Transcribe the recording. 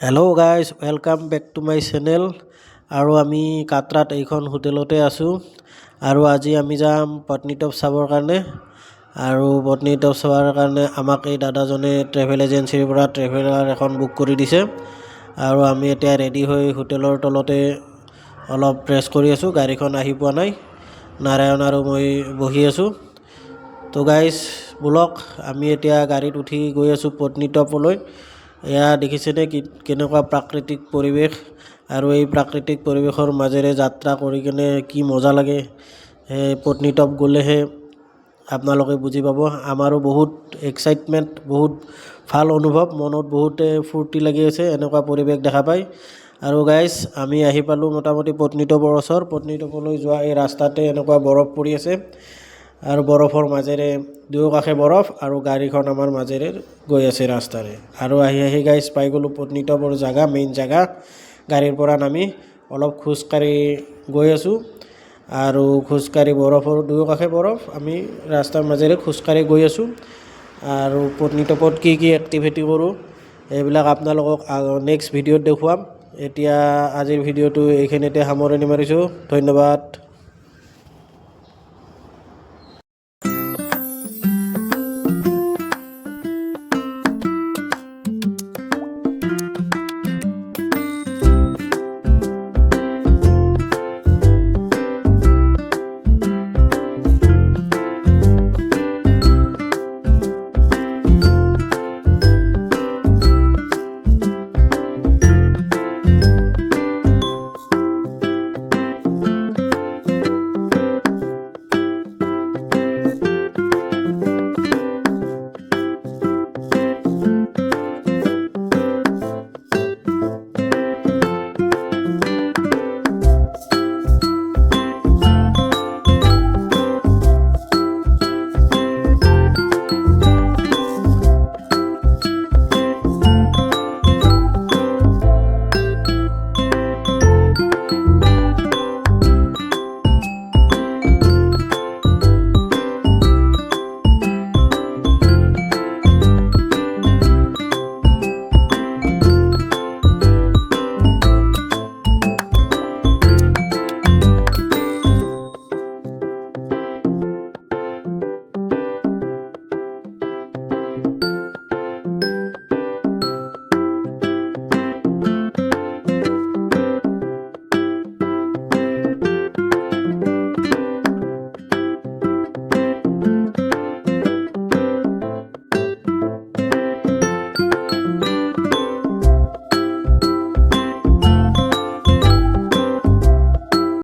Hello' guys welcome back to my channel. আৰু আমি কাটৰাত এইখন হোটেলতে আছোঁ আৰু আজি আমি যাম পত্নীটপ চাবৰ কাৰণে। আৰু পত্নীটপ চোৱাৰ কাৰণে আমাক এই দাদাজনে ট্ৰেভেল এজেঞ্চিৰ পৰা ট্ৰেভেলাৰ এখন বুক কৰি দিছে আৰু আমি এতিয়া ৰেডি হৈ হোটেলৰ তলতে অলপ ৰেষ্ট কৰি আছোঁ। গাড়ীখন আহি পোৱা নাই, নাৰায়ণ আৰু মই বহি আছোঁ। তো গাইজ ব'লক আমি এতিয়া গাড়ীত উঠি গৈ আছোঁ পত্নীটপলৈ। এয়া দেখিছেনে কেনেকুৱা প্ৰাকৃতিক পৰিৱেশ, আৰু এই প্ৰাকৃতিক পৰিৱেশৰ মাজেৰে যাত্ৰা কৰি কিনে কি মজা লাগে। সেই পত্নীটপ গ'লেহে আপোনালোকে বুজি পাব। আমাৰো বহুত এক্সাইটমেণ্ট, বহুত ভাল অনুভৱ, মনত বহুতে ফূৰ্তি লাগি আছে এনেকুৱা পৰিৱেশ দেখা পায়। আৰু গাইজ আমি আহি পালোঁ মোটামুটি পত্নীটপৰ ওচৰ। পত্নীটপলৈ যোৱা এই ৰাস্তাতে এনেকুৱা বৰফ পৰি আছে আৰু বৰফৰ মাজেৰে দুয়োকাষে বৰফ আৰু গাড়ীখন আমাৰ মাজেৰে গৈ আছে ৰাস্তাৰে। আৰু আহি গাইজ পাই গ'লোঁ পত্নীটপৰ জেগা, মেইন জেগা। গাড়ীৰ পৰা নামি অলপ খোজকাঢ়ি গৈ আছোঁ আৰু খোজকাঢ়ি বৰফৰ দুয়োকাষে বৰফ, আমি ৰাস্তাৰ মাজেৰে খোজকাঢ়ি গৈ আছোঁ। আৰু পত্নীটপত কি কি এক্টিভিটি কৰোঁ এইবিলাক আপোনালোকক নেক্সট ভিডিঅ'ত দেখুৱাম। এতিয়া আজিৰ ভিডিঅ'টো এইখিনিতে সামৰণি মাৰিছোঁ। ধন্যবাদ।